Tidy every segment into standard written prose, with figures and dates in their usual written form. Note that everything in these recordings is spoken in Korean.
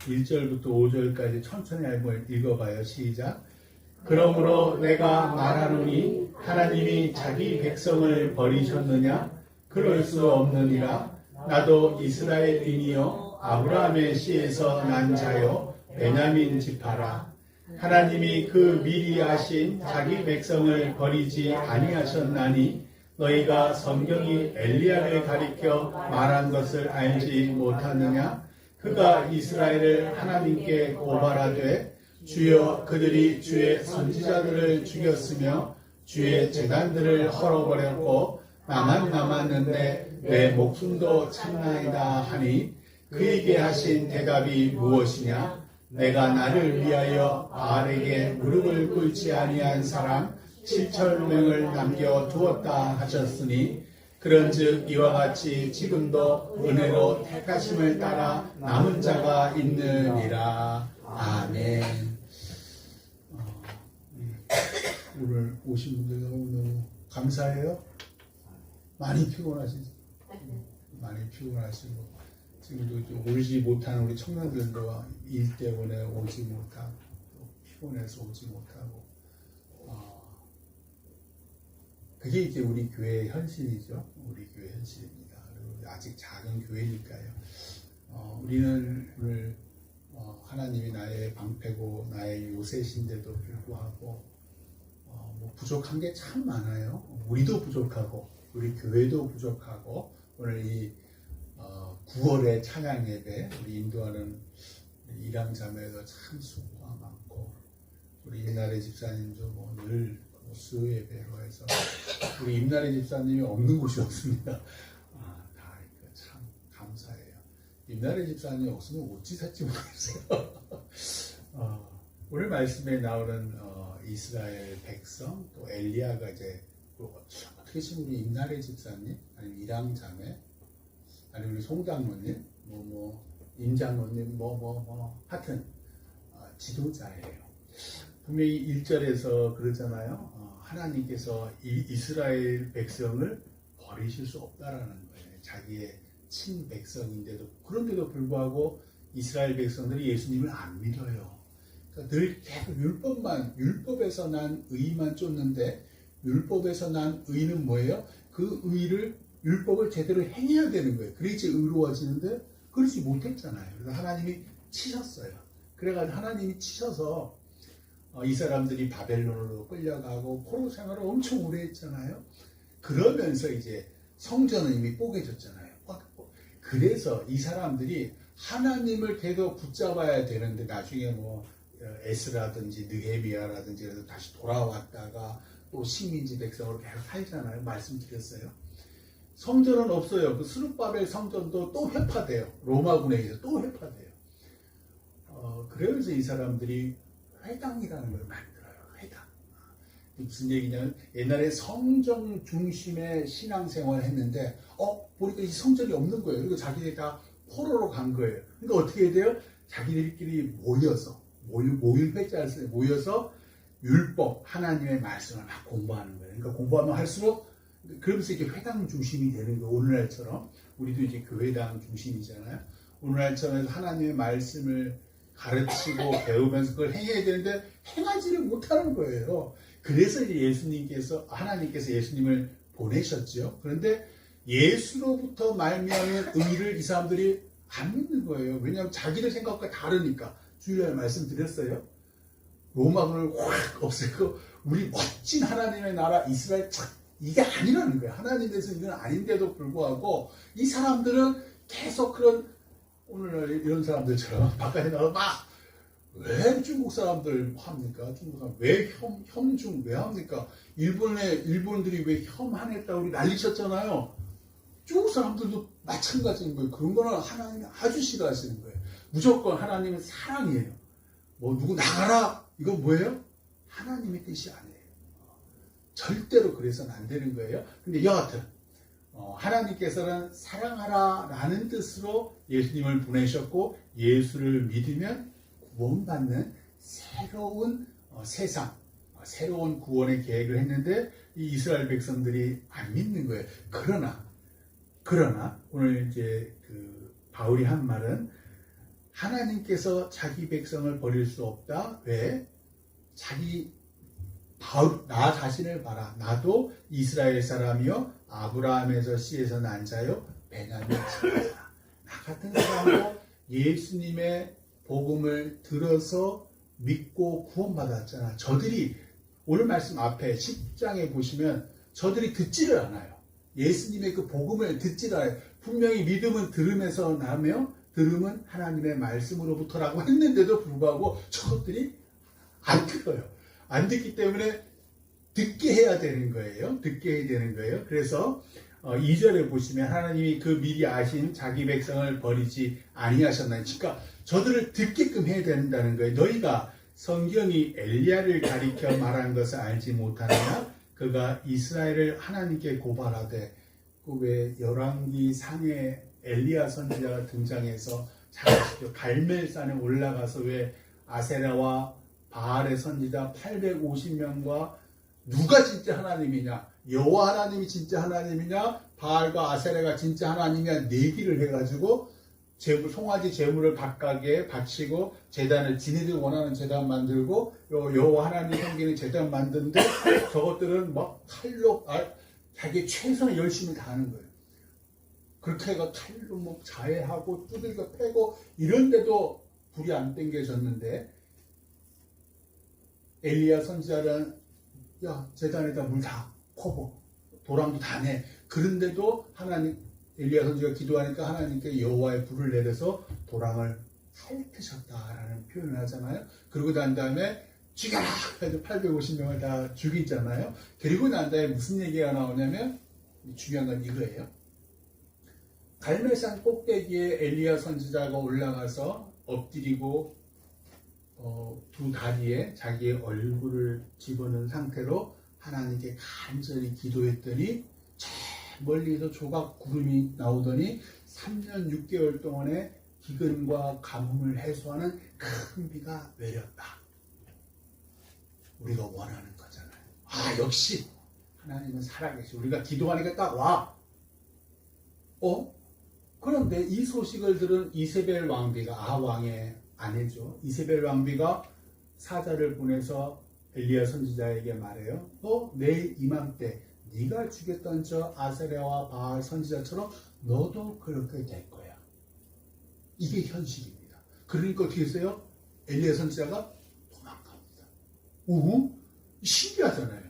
1절부터 5절까지 천천히 한번 읽어봐요. 시작. 그러므로 내가 말하노니 하나님이 자기 백성을 버리셨느냐? 그럴 수 없느니라. 나도 이스라엘인이요 아브라함의 씨에서 난 자요 베냐민 지파라. 하나님이 그 미리 아신 자기 백성을 버리지 아니하셨나니 너희가 성경이 엘리야를 가리켜 말한 것을 알지 못하느냐? 그가 이스라엘을 하나님께 고발하되 주여 그들이 주의 선지자들을 죽였으며 주의 제단들을 헐어버렸고 나만 남았는데 내 목숨도 참나이다 하니 그에게 하신 대답이 무엇이냐? 내가 나를 위하여 바알에게 무릎을 꿇지 아니한 사람 7,000명을 남겨두었다 하셨으니 그런즉 이와 같이 지금도 은혜로 택하심을 따라 남은 자가 있느니라. 아멘. 오늘 오신 분들 너무너무 감사해요. 많이 피곤하시죠? 많이 피곤하시고 지금도 좀 오지 못하는 우리 청년들도 일 때문에 오지 못하고 피곤해서 오지 못하고 그게 이제 우리 교회의 현실이죠. 우리 교회 현실입니다. 그리고 아직 작은 교회니까요. 우리는 오늘 하나님이 나의 방패고 나의 요새신데도 불구하고 뭐 부족한 게 참 많아요. 우리도 부족하고 우리 교회도 부족하고 오늘 이 9월의 찬양 예배 우리 인도하는 일양자매도 참 수고가 많고 우리 임나래 집사님도 뭐 늘 수요 예배로 해서 우리 임나래 집사님이 없는 곳이 없습니다. 다 참 감사해요. 임나래 집사님 없으면 어찌 살지 모르겠어요. 오늘 말씀에 나오는 이스라엘 백성 또 엘리야가 이제 어떻게 지금 우리 임나래 집사님 아니면 일양자매 아니면 우리 송장로님 임장로님 하여튼 지도자예요. 분명히 1절에서 그러잖아요. 하나님께서 이스라엘 백성을 버리실 수 없다라는 거예요. 자기의 친백성인데도 그런데도 불구하고 이스라엘 백성들이 예수님을 안 믿어요. 그러니까 늘 계속 율법에서 난 의만 쫓는데 율법에서 난 의는 뭐예요? 그 의를 율법을 제대로 행해야 되는 거예요. 그래야지 의로워지는데 그러지 못했잖아요. 그래서 하나님이 치셨어요. 그래가지고 하나님이 치셔서 이 사람들이 바벨론으로 끌려가고 포로 생활을 엄청 오래 했잖아요. 그러면서 이제 성전은 이미 뽀개졌잖아요. 그래서 이 사람들이 하나님을 계속 붙잡아야 되는데 나중에 뭐 에스라든지 느헤미야라든지 그래서 다시 돌아왔다가 또 식민지 백성으로 계속 살잖아요. 말씀드렸어요. 성전은 없어요. 그 스룹바벨 성전도 또 회파돼요. 로마군에 의해서 또 회파돼요. 그래서 이 사람들이 회당이라는 걸 만들어요. 회당. 무슨 얘기냐면 옛날에 성전 중심의 신앙생활을 했는데 보니까 이 성전이 없는 거예요. 그리고 자기들이 다 포로로 간 거예요. 그러니까 어떻게 해야 돼요? 자기들끼리 모여서 모일회자를 모여서 율법 하나님의 말씀을 막 공부하는 거예요. 그러니까 공부하면 할수록 그러면서 이게 회당 중심이 되는 거예요. 오늘날처럼 우리도 이제 교회당 중심이잖아요. 오늘날처럼 하나님의 말씀을 가르치고 배우면서 그걸 행해야 되는데 행하지를 못하는 거예요. 그래서 이제 하나님께서 예수님을 보내셨죠. 그런데 예수로부터 말미암은 의를 이 사람들이 안 믿는 거예요. 왜냐하면 자기들 생각과 다르니까. 주일날 말씀드렸어요. 로마군을 확 없애고 우리 멋진 하나님의 나라 이스라엘 이게 아니라는 거예요. 하나님께서 이건 아닌데도 불구하고 이 사람들은 계속 그런 오늘날 이런 사람들처럼 바깥에 나가서 왜 중국 사람들 합니까? 중국 사람 왜 혐중 왜 합니까? 일본들이 왜 혐한했다고 우리 난리쳤잖아요. 중국 사람들도 마찬가지인 거예요. 그런 거는 하나님이 아주 싫어하시는 거예요. 무조건 하나님은 사랑이에요. 뭐 누구 나가라 이건 뭐예요? 하나님의 뜻이 아니에요. 절대로 그래서는 안 되는 거예요. 근데 여하튼 하나님께서는 사랑하라라는 뜻으로 예수님을 보내셨고 예수를 믿으면 구원받는 새로운 세상, 새로운 구원의 계획을 했는데 이 이스라엘 백성들이 안 믿는 거예요. 그러나 오늘 이제 그 바울이 한 말은 하나님께서 자기 백성을 버릴 수 없다. 왜? 나 자신을 봐라. 나도 이스라엘 사람이요 아브라함에서 씨에서 난 자요 베냐민 지파다. 나 같은 사람도 예수님의 복음을 들어서 믿고 구원받았잖아. 저들이 오늘 말씀 앞에 10장에 보시면 저들이 듣지를 않아요. 예수님의 그 복음을 듣지를 않아요. 분명히 믿음은 들음에서 나며 들음은 하나님의 말씀으로부터라고 했는데도 불구하고 저것들이 안 들어요. 안 듣기 때문에 듣게 해야 되는 거예요. 듣게 해야 되는 거예요. 그래서 2절에 보시면 하나님이 그 미리 아신 자기 백성을 버리지 아니하셨나니, 그러니까 저들을 듣게끔 해야 된다는 거예요. 너희가 성경이 엘리야를 가리켜 말한 것을 알지 못하느냐? 그가 이스라엘을 하나님께 고발하되, 그 왜 열왕기 상에 엘리야 선지자가 등장해서 갈멜산에 올라가서 왜 아세라와 바알의 선지자 850명과 누가 진짜 하나님이냐, 여호와 하나님이 진짜 하나님이냐, 바알과 아세라가 진짜 하나님이냐 내기를 해가지고 송아지 제물을 각각에 바치고 제단을 지네들 원하는 제단 만들고 여호와 하나님 섬기는 제단 만드는데 저것들은 막 칼로 자기 최선을 열심히 다하는 거예요. 그렇게 해가 칼로 뭐 자해하고 두들겨 패고 이런데도 불이 안 땡겨졌는데, 엘리야 선지자는 야 제단에다 물 다 퍼고 도랑도 다 내. 그런데도 엘리야 선지자가 기도하니까 하나님께 여호와의 불을 내려서 도랑을 핥으셨다라는 표현을 하잖아요. 그러고 난 다음에 죽여라 해서 850명을 다 죽이잖아요. 그리고 난 다음에 무슨 얘기가 나오냐면, 중요한 건 이거예요. 갈멜산 꼭대기에 엘리야 선지자가 올라가서 엎드리고 두 다리에 자기의 얼굴을 집어넣은 상태로 하나님께 간절히 기도했더니 저 멀리서 조각 구름이 나오더니 3년 6개월 동안의 기근과 가뭄을 해소하는 큰 비가 내렸다. 우리가 원하는 거잖아요. 역시 하나님은 살아계시. 우리가 기도하니까 딱 와. 그런데 이 소식을 들은 이세벨 왕비가, 왕의 아내죠. 이세벨 왕비가 사자를 보내서 엘리야 선지자에게 말해요. 내일 이맘때 네가 죽였던 저 아세라와 바알 선지자처럼 너도 그렇게 될 거야. 이게 현실입니다. 그러니까 어떻게 했어요? 엘리야 선지자가 도망갑니다. 신기하잖아요.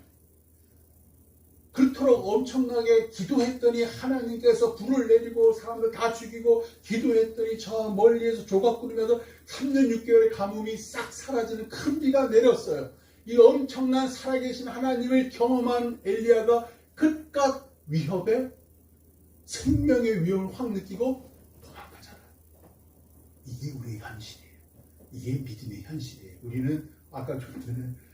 그토록 엄청나게 기도했더니 하나님께서 불을 내리고 사람들 다 죽이고, 기도했더니 저 멀리에서 조각구름에서 3년 6개월의 가뭄이 싹 사라지는 큰 비가 내렸어요. 이 엄청난 살아계신 하나님을 경험한 엘리야가 그깟 위협에 생명의 위험을 확 느끼고 도망가잖아요. 이게 우리의 현실이에요. 이게 믿음의 현실이에요. 우리는 아까 저는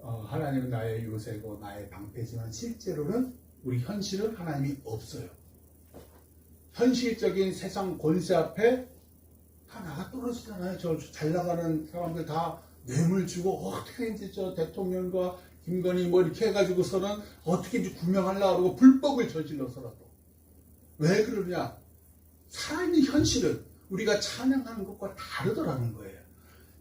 하나님은 나의 요새고 나의 방패지만 실제로는 우리 현실은 하나님이 없어요. 현실적인 세상 권세 앞에 다 나가 떨어지잖아요. 저 잘 나가는 사람들 다 뇌물 주고 어떻게 이제 저 대통령과 김건희 뭐 이렇게 해가지고서는 어떻게 이제 구명하려고 그러고 불법을 저질러서라도. 왜 그러냐? 살아있는 현실은 우리가 찬양하는 것과 다르더라는 거예요.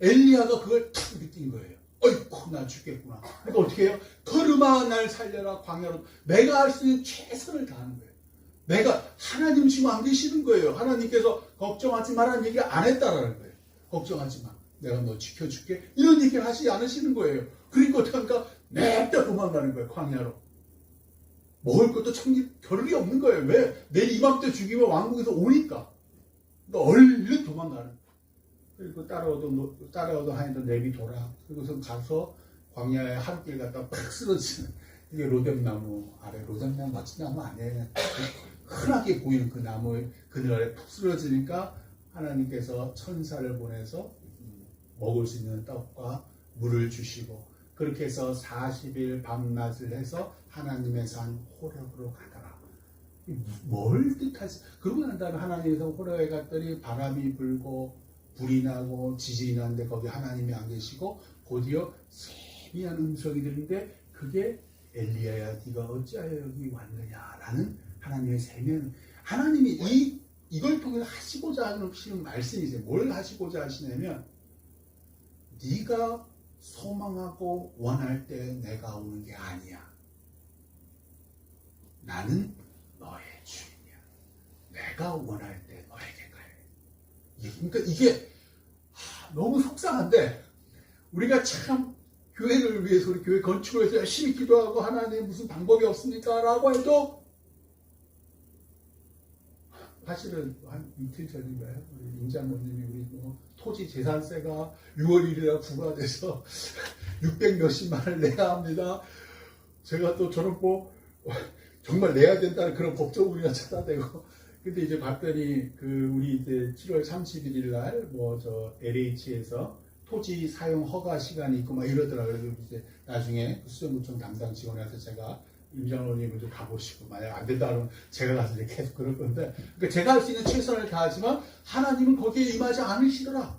엘리야가 그걸 탁 느낀 거예요. 어이쿠 나 죽겠구나. 그러니까 어떻게 해요? 걸음아 날 살려라 광야로. 내가 할 수 있는 최선을 다하는 거예요. 내가 하나님 지금 안 계시는 거예요. 하나님께서 걱정하지 마라는 얘기를 안 했다라는 거예요. 걱정하지 마. 내가 너 지켜줄게. 이런 얘기를 하시지 않으시는 거예요. 그러니까 어떻게 합니까? 냅다 도망가는 거예요. 광야로. 먹을 것도 참기 겨를이 없는 거예요. 왜? 내일 이맘때 죽이면 왕국에서 오니까. 그러니까 얼른 도망가는 거예요. 그리고 따라오던 하인도 내비둬라. 그리고서 가서 광야에 하루길 갔다 팍 쓰러지는, 이게 로뎀나무 아래, 로뎀나무 같은 나무 아니에요. 흔하게 보이는 그 나무 그늘 아래 푹 쓰러지니까 하나님께서 천사를 보내서 먹을 수 있는 떡과 물을 주시고, 그렇게 해서 40일 밤낮을 해서 하나님의 산 호렙으로 가더라. 뭘 뜻하지? 그러고 난 다음에 하나님께서 호렙에 갔더니 바람이 불고 불이 나고 지진이 나는데 거기 하나님이 안 계시고, 곧이어 세미한 음성이 들리는데 그게 엘리야야 네가 어찌하여 여기 왔느냐라는 하나님의 세미한, 하나님이 이 이걸 통해서 하시고자 하시는 말씀이세요. 뭘 하시고자 하시냐면 네가 소망하고 원할 때 내가 오는 게 아니야. 나는 너의 주인이야. 내가 원할 때 너에게 가요. 그러니까 이게 너무 속상한데 우리가 참 교회를 위해서 우리 교회 건축을 위해서 열심히 기도하고 하나님 무슨 방법이 없습니까? 라고 해도 사실은 한 이틀 전인가요? 우리 임장모님이 우리 뭐 토지 재산세가 6월 1일에 부과돼서 600 몇십만을 내야 합니다. 제가 또 저는 뭐 정말 내야 된다는 그런 법조문이나 찾아대고 근데 이제 봤더니 우리 이제 7월 31일 날 뭐 저 LH에서 토지 사용 허가 시간이 있고 막 이러더라고요. 그래서 이제 나중에 수정구청 담당 직원에서 제가 임장로님도 가보시고 만약 안 된다 그러면 제가 가서 이제 계속 그럴 건데 그러니까 제가 할 수 있는 최선을 다하지만 하나님은 거기에 임하지 않으시더라.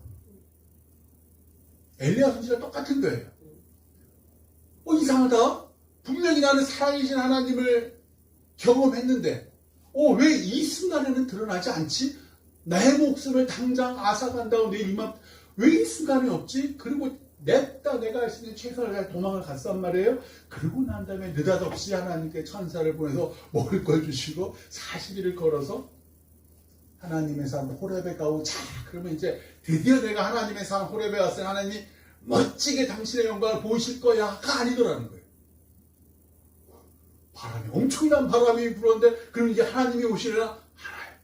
엘리야 선지가 똑같은 거예요. 이상하다. 분명히 나는 살아계신 하나님을 경험했는데 왜 이 순간에는 드러나지 않지? 내 목숨을 당장 앗아간다고 내 이맘 왜 이 순간이 없지? 그리고 냈다 내가 할 수 있는 최선을 다해 도망을 갔단 말이에요. 그러고 난 다음에 느닷없이 하나님께 천사를 보내서 먹을 걸 주시고 40일을 걸어서 하나님의 산 호렙에 가고 그러면 이제 드디어 내가 하나님의 산 호렙에 왔으니 하나님이 멋지게 당신의 영광을 보이실 거야가 아니더라는 거예요. 엄청난 바람이 불었는데 그럼 이제 하나님이 오시려나? 알아요.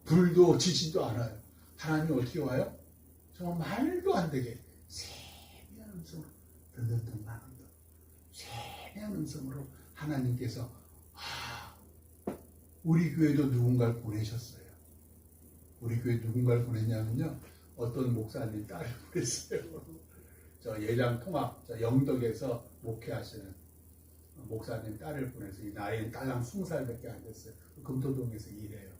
불도 지진도 않아요. 하나님이 어떻게 와요? 정말 말도 안 되게 세미한 음성으로 든든든하는다. 세미한 음성으로 하나님께서 우리 교회도 누군가를 보내셨어요. 우리 교회 누군가를 보냈냐면요. 어떤 목사님 딸을 보냈어요. 저 예장 통합 영덕에서 목회하시는 목사님 딸을 보내서 이 나이는 딸랑 20살밖에 안 됐어요. 금토동에서 일해요.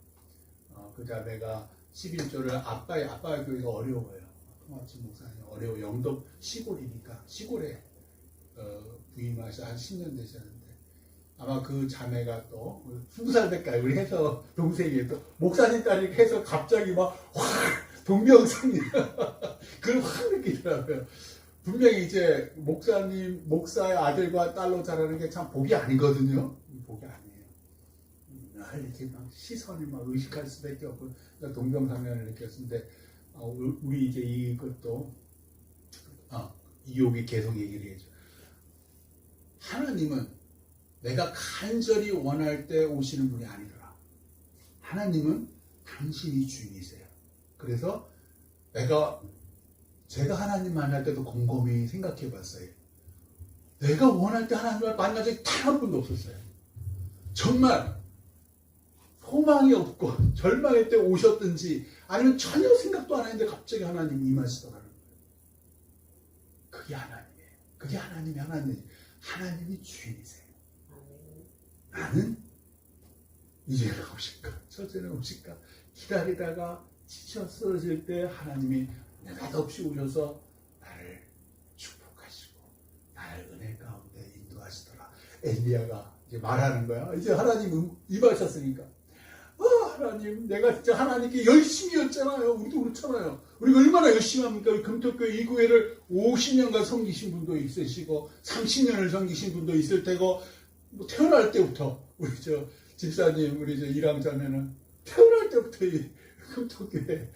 그 자매가 11조를 아빠의 교회가 어려워요. 통합진 목사님 어려워. 영덕 시골이니까 시골에 부임하셔 한 10년 되셨는데 아마 그 자매가 또 20살밖에 우리 해서 동생이 또 목사님 딸이 해서 갑자기 막 확 동병상련 그걸 확 느끼더라고요. 분명히 이제 목사의 아들과 딸로 자라는 게 참 복이 아니거든요. 복이 아니에요. 이렇게 막 시선이 막 의식할 수밖에 없고 동병상련을 느꼈는데 우리 이제 이것도 이욥이 계속 얘기를 해줘. 하나님은 내가 간절히 원할 때 오시는 분이 아니더라. 하나님은 당신이 주인이세요. 그래서 제가 하나님 만날 때도 곰곰이 생각해 봤어요. 내가 원할 때 하나님을 만난 적이 단 한 번도 없었어요. 정말 소망이 없고 절망의 때 오셨든지 아니면 전혀 생각도 안 했는데 갑자기 하나님이 임하시더라는 거예요. 그게 하나님이에요. 그게 하나님이 주인이세요. 나는 이제는 오실까 저제는 오실까 기다리다가 지쳐 쓰러질 때 하나님이 느닷없이 오셔서 나를 축복하시고 나를 은혜 가운데 인도하시더라. 엘리야가 이제 말하는 거야. 이제 하나님 임하셨으니까 하나님 내가 진짜 하나님께 열심히 했잖아요. 우리도 그렇잖아요. 우리가 얼마나 열심히 합니까? 우리 금토교회 이 교회를 50년간 섬기신 분도 있으시고 30년을 섬기신 분도 있을 테고 뭐 태어날 때부터 우리 저 집사님 우리 저 일왕자매는 태어날 때부터 이 금토교회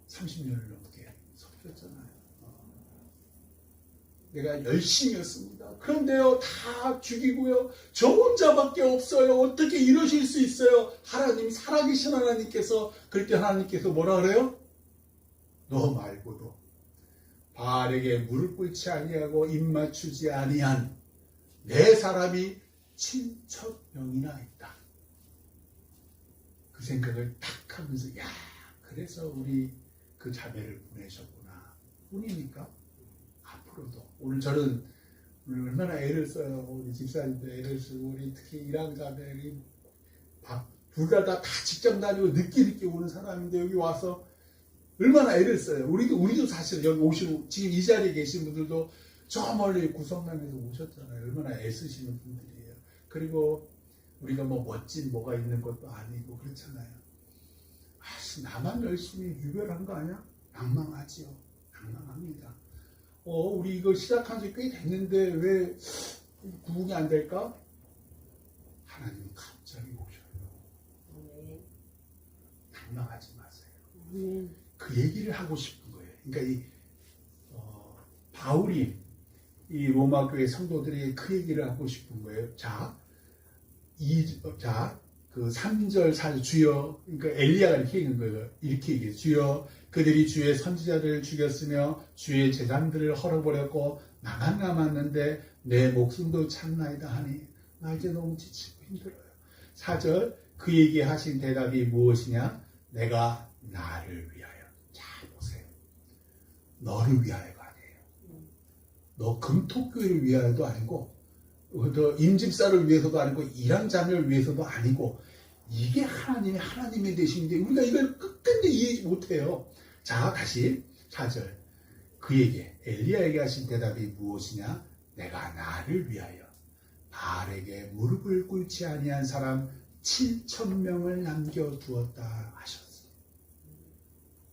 30년을 넘게 섬겼잖아요. 내가 열심히 했습니다. 그런데요 다 죽이고요 저 혼자밖에 없어요. 어떻게 이러실 수 있어요? 하나님 살아계신 하나님께서 그럴 때 하나님께서 뭐라 그래요? 너 말고도 바알에게 무릎 꿇지 아니하고 입 맞추지 아니한 내 사람이 7,000명이나 있다. 그 생각을 딱 하면서 그래서 우리 그 자매를 보내셨구나. 뿐이니까 앞으로도 오늘 저는 얼마나 애를 써요. 우리 집사님도 애를 쓰고 우리 특히 일왕자매들이 둘 다 직장 다니고 늦게 오는 사람인데 여기 와서 얼마나 애를 써요. 우리도 사실 여기 오시고 지금 이 자리에 계신 분들도 저 멀리 구성남에서 오셨잖아요. 얼마나 애쓰시는 분들이에요. 그리고 우리가 뭐 멋진 뭐가 있는 것도 아니고 그렇잖아요. 나만 열심히 유별한 거 아니야? 낭망하지요. 낭망합니다. 우리 이거 시작한 지 꽤 됐는데 왜 구분이 안 될까? 하나님이 갑자기 오셔요. 낭망하지 마세요. 그 얘기를 하고 싶은 거예요. 그러니까 바울이 이 로마 교회 성도들이 그 얘기를 하고 싶은 거예요. 그 3절 4절 주여, 그러니까 엘리야가 이렇게 얘기하는 거예요. 이렇게 얘기해요. 주여, 그들이 주의 선지자들을 죽였으며 주의 제장들을 헐어버렸고 나만 남았는데 내 목숨도 참나이다 하니 나 이제 너무 지치고 힘들어요. 4절, 그 얘기하신 대답이 무엇이냐? 내가 나를 위하여. 잘 보세요. 너를 위하여가 아니에요. 너 금토교회를 위하여도 아니고 너 임집사를 위해서도 아니고 일한 자녀를 위해서도 아니고 이게 하나님이 되시는데 우리가 이걸 끝까지 이해하지 못해요. 자, 다시 4절. 그에게 엘리야에게 하신 대답이 무엇이냐? 내가 나를 위하여 바알에게 무릎을 꿇지 아니한 사람 7,000명을 남겨두었다 하셨어요.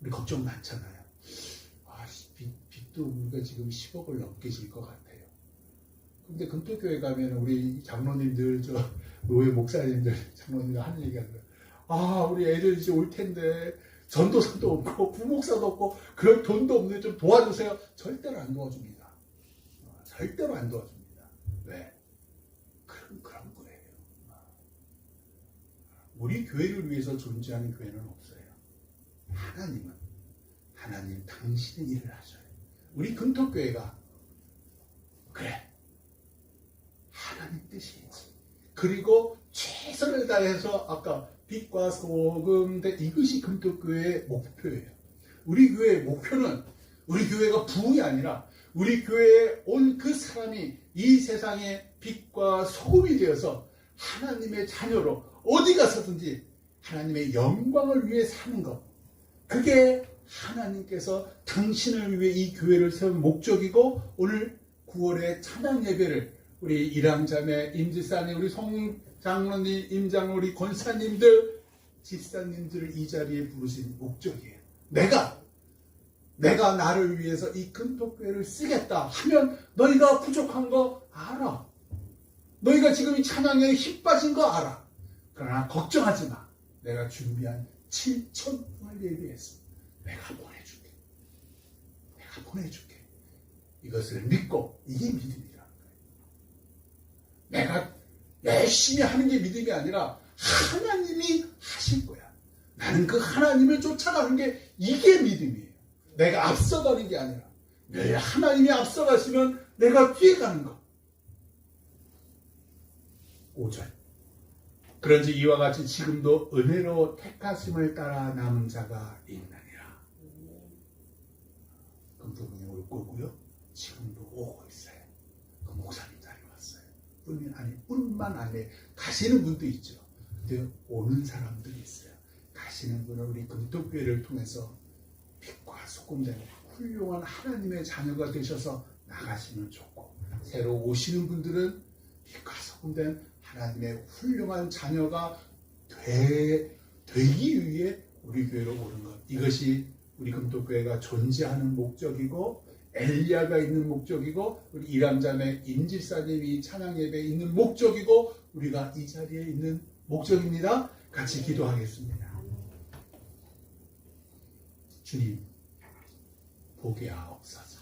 우리 걱정 많잖아요. 빚도 우리가 지금 10억을 넘게 질 것 같아요. 근데 금토교회 가면 우리 장로님들, 노예 목사님들, 장로님들 하는 얘기가 있어요. 우리 애들 이제 올 텐데 전도사도 없고 부목사도 없고 그럴 돈도 없는데 좀 도와주세요. 절대로 안 도와줍니다. 절대로 안 도와줍니다. 왜? 그런 거예요. 우리 교회를 위해서 존재하는 교회는 없어요. 하나님 당신의 일을 하셔요. 우리 금토교회가 그래. 하나님 뜻이지. 그리고 최선을 다해서 아까 빛과 소금, 이것이 금토교회의 목표예요. 우리 교회의 목표는 우리 교회가 부흥이 아니라 우리 교회에 온 그 사람이 이 세상의 빛과 소금이 되어서 하나님의 자녀로 어디 가서든지 하나님의 영광을 위해 사는 것. 그게 하나님께서 당신을 위해 이 교회를 세운 목적이고 오늘 9월에 찬양 예배를 우리 이랑자매, 임지사님, 우리 송장로님, 임장로, 우리 권사님들, 집사님들을 이 자리에 부르신 목적이에요. 내가 나를 위해서 이 금토교회를 쓰겠다 하면 너희가 부족한 거 알아. 너희가 지금 이 찬양에 힘 빠진 거 알아. 그러나 걱정하지 마. 내가 준비한 7,000명을 예비했어. 내가 보내줄게. 이것을 믿고 이게 믿음이라는 거예요. 내가 열심히 하는 게 믿음이 아니라 하나님이 하실 거야. 나는 그 하나님을 쫓아가는 게 이게 믿음이에요. 내가 앞서가는 게 아니라 내 하나님이 앞서가시면 내가 뒤에 가는 거. 5절. 그런지 이와 같이 지금도 은혜로 택하심을 따라 남은 자가 있느니라. 금토분이 올 거고요. 지금도 오고 있어요. 그 목사님 자리 왔어요. 뿐만 아니라 가시는 분도 있죠. 근데 오는 사람들이 있어요. 가시는 분은 우리 금토교회를 통해서 빛과 소금된 훌륭한 하나님의 자녀가 되셔서 나가시면 좋고, 새로 오시는 분들은 빛과 소금된 하나님의 훌륭한 자녀가 되기 위해 우리 교회로 오는 것. 이것이 우리 금토교회가 존재하는 목적이고 엘리야가 있는 목적이고 우리 이람자매 임집사님이 찬양 예배에 있는 목적이고 우리가 이 자리에 있는 목적입니다. 같이 기도하겠습니다. 주님, 보게 하옵소서.